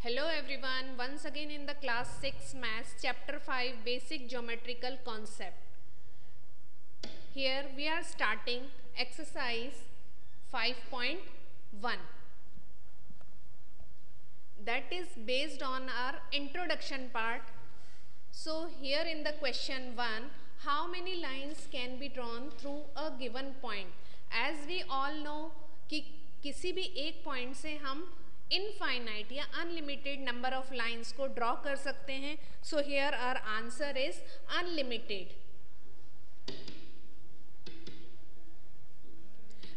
Hello everyone, once again in the class 6 maths chapter 5 basic geometrical concept. Here we are starting exercise 5.1 that is based on our introduction part. So here in the question 1, how many lines can be drawn through a given point? As we all know कि किसी भी एक point से हम infinite या unlimited number of lines को draw कर सकते हैं. So here our answer is unlimited.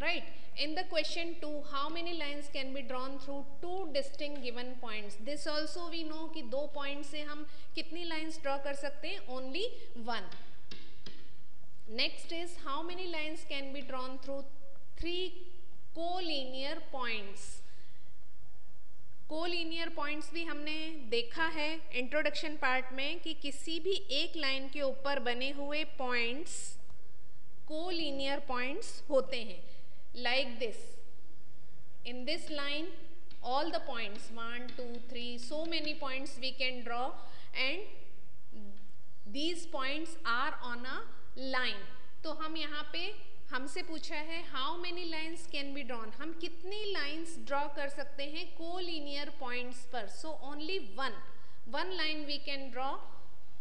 Right. In the question 2, how many lines can be drawn through two distinct given points? This also we know कि दो point से हम कितनी lines draw कर सकते हैं? Only one. Next is how many lines can be drawn through three collinear points. Collinear points भी हमने देखा है इंट्रोडक्शन पार्ट में कि किसी भी एक लाइन के ऊपर बने हुए पॉइंट्स कोलिनियर पॉइंट्स होते हैं. Like this, in this line all the points 1 2 3 so many points we can draw and these points are on a line. तो हम यहाँ पे हमसे पूछा है how many lines can be drawn, हम कितनी लाइन्स ड्रॉ कर सकते हैं कोलिनियर पॉइंट्स पर. So only one line we can draw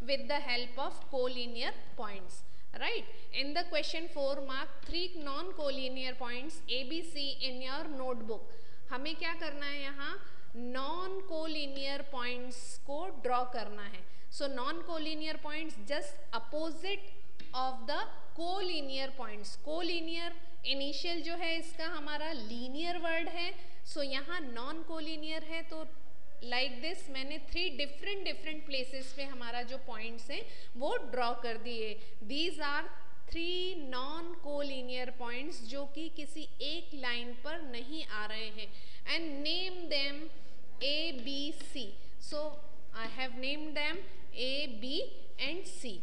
with the help of collinear points. Right. In the question 4 mark 3 non collinear points A B C in your notebook. हमें क्या करना है, यहाँ non collinear points को draw करना है. So non collinear points just opposite of the collinear points. Collinear initial जो है इसका हमारा लीनियर वर्ड है. सो यहाँ नॉन कोलिनियर है. तो लाइक दिस मैंने 3 डिफरेंट प्लेसेस पे हमारा जो पॉइंट्स हैं वो ड्रॉ कर दिए. These are 3 non collinear points जो कि किसी एक लाइन पर नहीं आ रहे हैं. And name them A B C. So I have named them A B and C.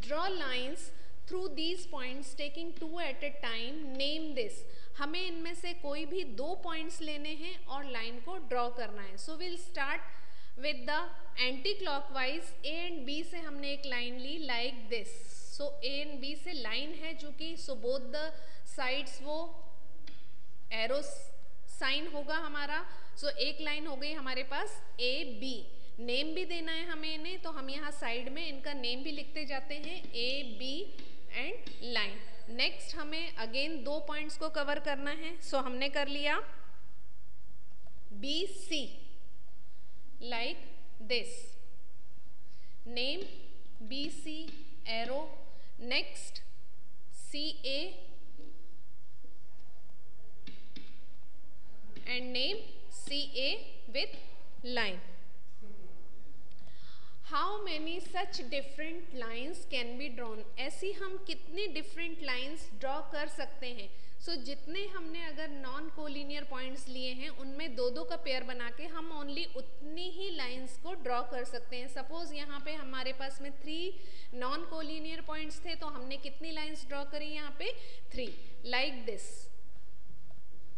Draw lines through these points taking 2 at a time. Name this. हमें इनमें से कोई भी 2 पॉइंट्स लेने हैं और लाइन को ड्रॉ करना है. So will start with the anti clockwise. A and B से हमने एक लाइन ली like this. So A and B से लाइन है चूँकि सो बोथ द साइड्स वो एरो साइन होगा हमारा. सो एक लाइन हो गई हमारे पास ए बी. नेम भी देना है हमें इन्हें, तो हम यहाँ साइड में इनका नेम भी लिखते जाते हैं A B and line. Next हमें अगेन 2 पॉइंट्स को कवर करना है. सो हमने कर लिया B C like this. Name B C arrow. Next C A and name C A with line. How many such different lines can be drawn. ऐसी हम कितनी डिफरेंट लाइन्स ड्रॉ कर सकते हैं. सो जितने हमने अगर नॉन कोलिनियर पॉइंट्स लिए हैं उनमें 2-2 का पेयर बना के हम ओनली उतनी ही लाइन्स को ड्रॉ कर सकते हैं. सपोज यहाँ पे हमारे पास में 3 नॉन कोलिनियर पॉइंट्स थे तो हमने कितनी लाइन्स ड्रॉ करी यहाँ पे 3 like this.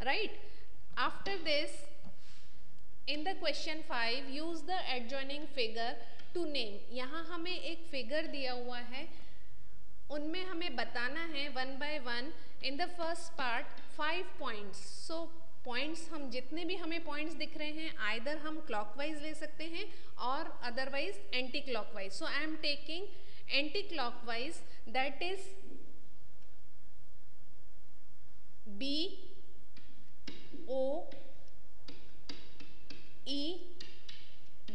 Right. After this in the question 5 use the adjoining figure to name. यहाँ हमें एक फिगर दिया हुआ है, उनमें हमें बताना है 1 by 1 in the first part 5 points. So points हम जितने भी हमें पॉइंट्स दिख रहे हैं आइदर हम क्लॉकवाइज ले सकते हैं और otherwise anti clockwise. So I am taking anti clockwise that is B O E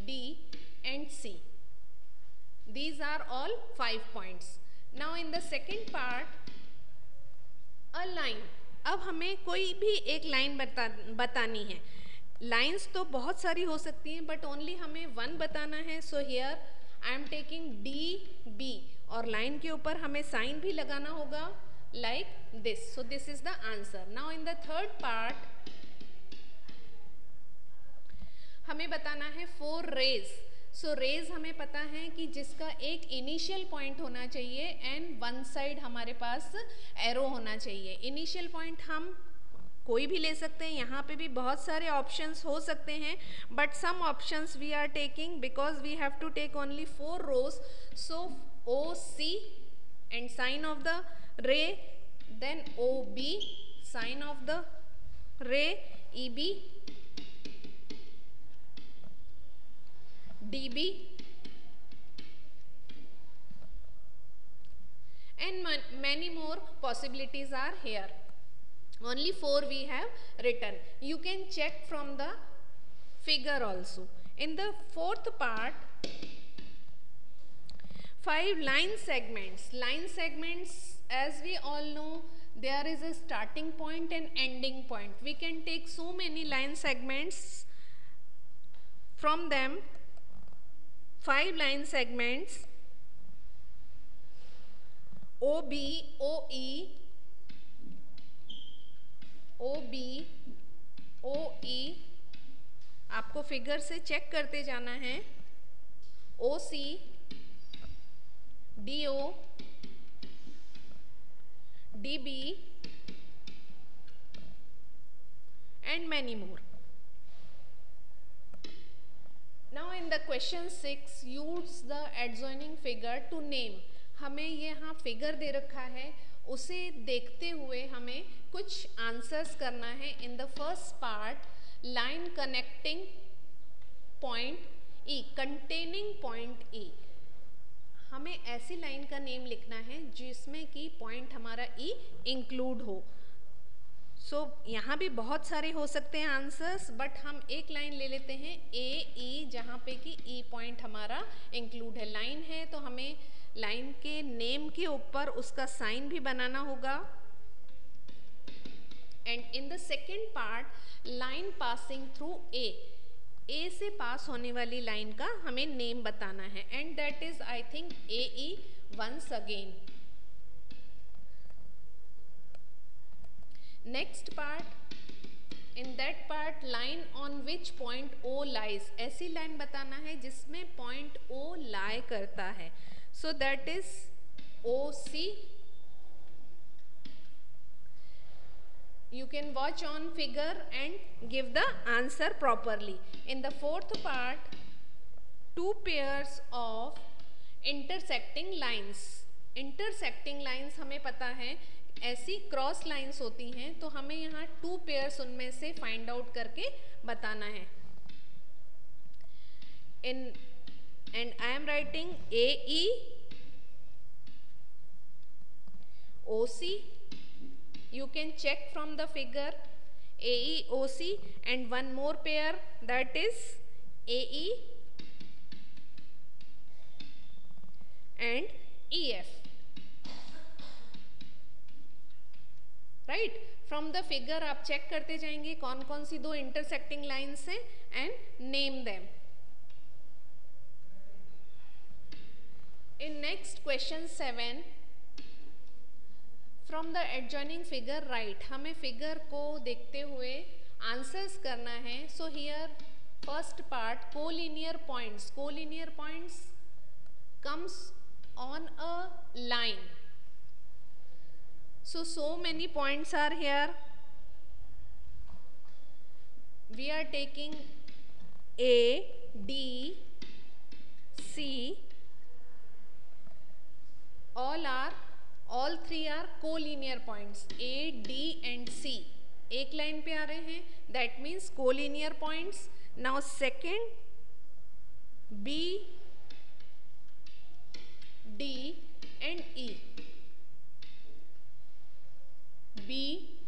D and C. These are all 5 points. Now in the second part, a line. अब हमें कोई भी एक लाइन बतानी है. लाइन्स तो बहुत सारी हो सकती हैं बट ओनली हमें 1 बताना है. So here I am taking D B और लाइन के ऊपर हमें साइन भी लगाना होगा like this. So this is the answer. Now in the third part हमें बताना है 4 रेज. सो रेज हमें पता है कि जिसका एक इनिशियल पॉइंट होना चाहिए एंड 1 साइड हमारे पास एरो होना चाहिए. इनिशियल पॉइंट हम कोई भी ले सकते हैं, यहाँ पे भी बहुत सारे ऑप्शंस हो सकते हैं, but some options we are taking because we have to take only 4 rows. So OC and sign of the ray, then OB sign of the ray, EB, DB, and many more possibilities are here. Only 4 we have written. You can check from the figure also. In the fourth part, 5 line segments. Line segments, as we all know, there is a starting point and ending point. We can take so many line segments. From them, 5 line segments, OB, OE, OB, OE, आपको figure से check करते जाना है, OC, DO, DB, and many more. Now in the question 6, use the adjoining figure to name. हमें ये यहाँ figure दे रखा है, उसे देखते हुए हमें कुछ आंसर्स करना है. In the first part, line connecting point E, containing point E. हमें ऐसी लाइन का नेम लिखना है जिसमें कि पॉइंट हमारा E इंक्लूड हो. सो यहाँ भी बहुत सारे हो सकते हैं आंसर्स, बट हम एक लाइन ले लेते हैं AE, जहाँ पे कि E पॉइंट हमारा इंक्लूड है. लाइन है तो हमें लाइन के नेम के ऊपर उसका साइन भी बनाना होगा. And in the second part, line passing through a से पास होने वाली लाइन का हमें नेम बताना है. And that is I think AE once again. Next part, in that part, line on which point O lies. ऐसी लाइन बताना है जिसमें पॉइंट O लाई करता है. So that is OC. You can watch on figure and give the answer properly. In the fourth part, 2 pairs of intersecting lines. Intersecting lines हमें पता है ऐसी क्रॉस लाइंस होती हैं, तो हमें यहाँ 2 pairs उनमें से फाइंड आउट करके बताना है. And I am writing AE, OC. You can check from the figure AE, OC, and one more pair, that is AE and EF. Right? From the figure आप चेक करते जाएंगे कौन कौन सी 2 इंटरसेक्टिंग लाइन्स हैं and name them. In next question 7, from the adjoining figure write. हमें figure को देखते हुए आंसर्स करना है. So here first part, collinear points. Collinear points comes on a line. So many points are here. We are taking A, D, C. All 3 are collinear points. A, D and C एक line पे आ रहे हैं, that means collinear points. Now second, B, D and E. B,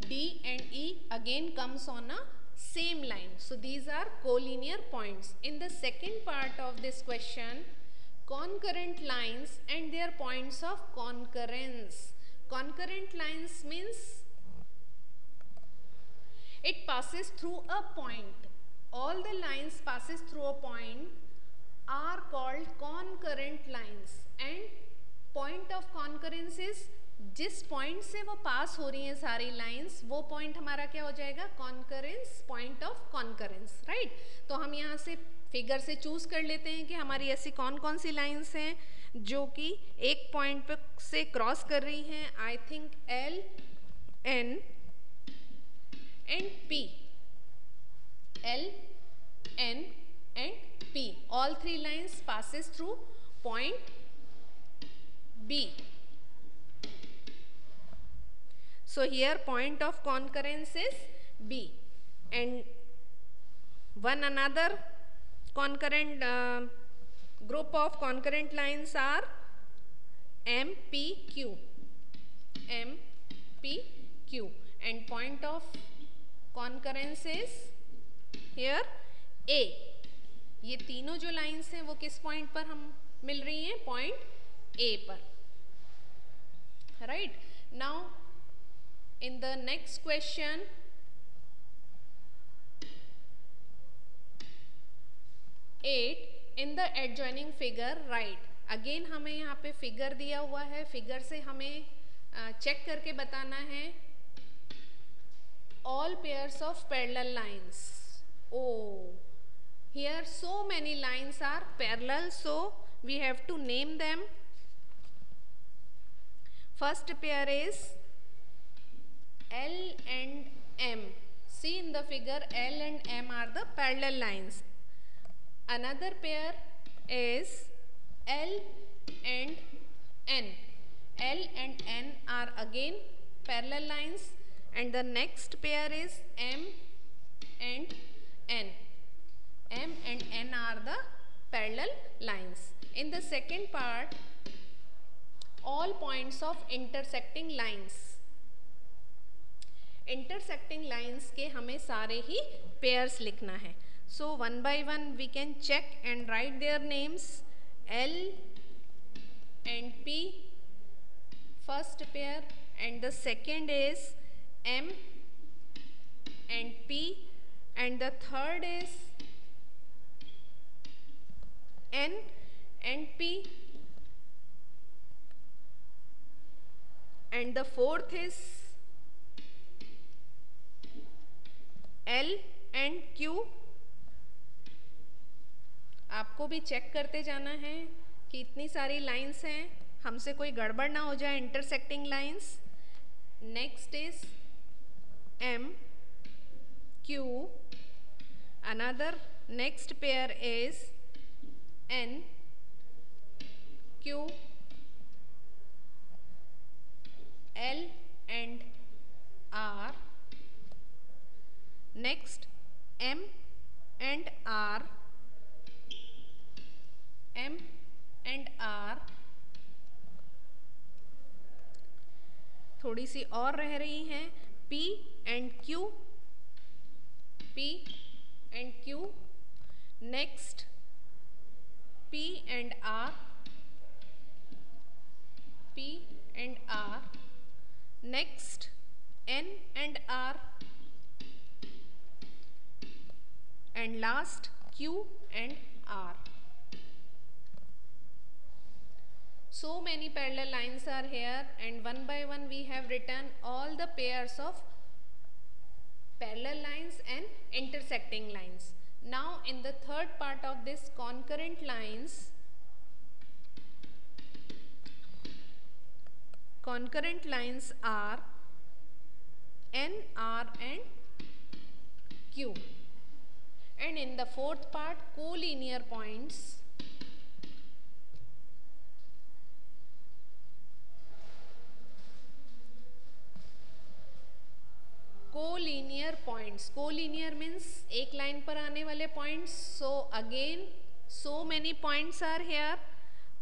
D and E again comes on a same line. So these are collinear points. In the second part of this question, concurrent lines and their points of concurrence. Concurrent lines means it passes through a point. All the lines passes through a point are called concurrent lines. And point of concurrence is जिस point से वो पास हो रही हैं सारी lines, वो point हमारा क्या हो जाएगा? Concurrence, point of concurrence. Right? तो हम यहाँ से फिगर से चूज कर लेते हैं कि हमारी ऐसी कौन कौन सी लाइंस हैं जो कि एक पॉइंट पे से क्रॉस कर रही हैं. I think L, N, and P. L, N and P. All three lines passes through point B. So here point of concurrence is B, and one another concurrent group of concurrent lines are M, P, Q. M, P, Q, and point of concurrence is here A. ये तीनों जो lines हैं वो किस point पर हम मिल रही हैं? पॉइंट A पर. Right? Now in the next question, in the adjoining figure write. Again हमें यहाँ पे फिगर दिया हुआ है, फिगर से हमें चेक करके बताना है all pairs of parallel lines. Oh, here so many lines are parallel, so we have to name them. First pair is L and M. See in the figure, L and M are the parallel lines. Another pair is L and N. L and N are again parallel lines, and the next pair is M and N. M and N are the parallel lines. In the second part, all points of intersecting lines. Intersecting lines के हमें सारे ही pairs लिखना है. So one by one we can check and write their names. L and P, first pair, and the second is M and P, and the third is N and P, and the fourth is L and Q. आपको भी check करते जाना है कि इतनी सारी lines हैं, हमसे कोई गड़बड़ ना हो जाए intersecting lines. Next is M, Q. Another next pair is N, Q, L and R. Next M and R, M and R. थोड़ी सी और रह रही हैं, P and Q, P and Q. Next P and R, P and R. Next N and R, and last Q and R. So many parallel lines are here, and one by one we have written all the pairs of parallel lines and intersecting lines. Now in the third part of this, concurrent lines. Concurrent lines are N, R and Q. And in the fourth part, collinear points. Collinear points. Collinear means एक line पर आने वाले points. So again, so many points are here.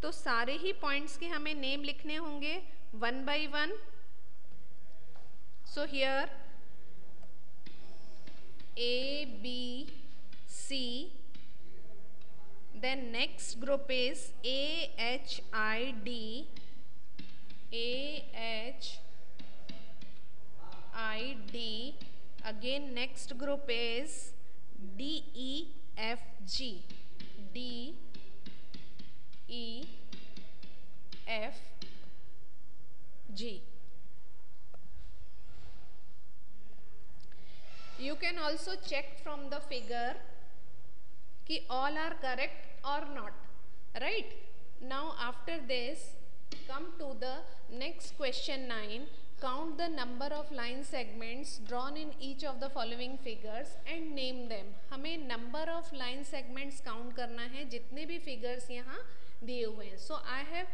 तो सारे ही points के हमें name लिखने होंगे one by one. So here A, B, C. Then next group is A, H, I, D. A, H, I, D. Again next group is D, E, F, G. D, E, F, G. You can also check from the figure कि all are correct or not, right? Now after this, come to the next question 9. Count the number of line segments drawn in each of the following figures and name them. हमें number of line segments count करना है जितने भी figures यहाँ दिए हुए हैं. So I have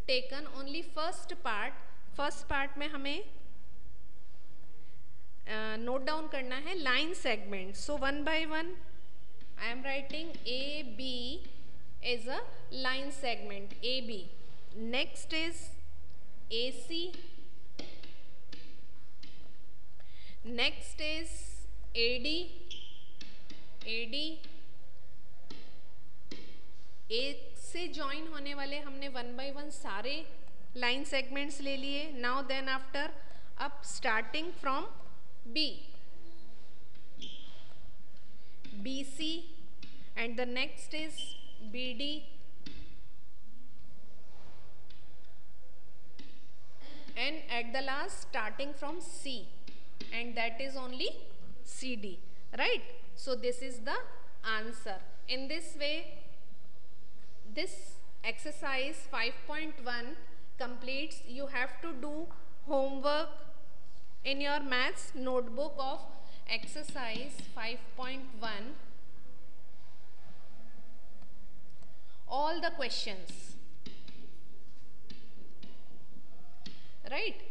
taken only first part. First part में हमें note down करना है line segments. So one by one I am writing AB is a line segment AB. Next is AC. Next is AD. A से join होने वाले हमने one by one सारे line segments ले लिए. नाउ देन आफ्टर अब starting from B, BC and the next is BD and at the last starting from C, and that is only CD, right? So this is the answer. In this way this exercise 5.1 completes. You have to do homework in your maths notebook of exercise 5.1, all the questions, right?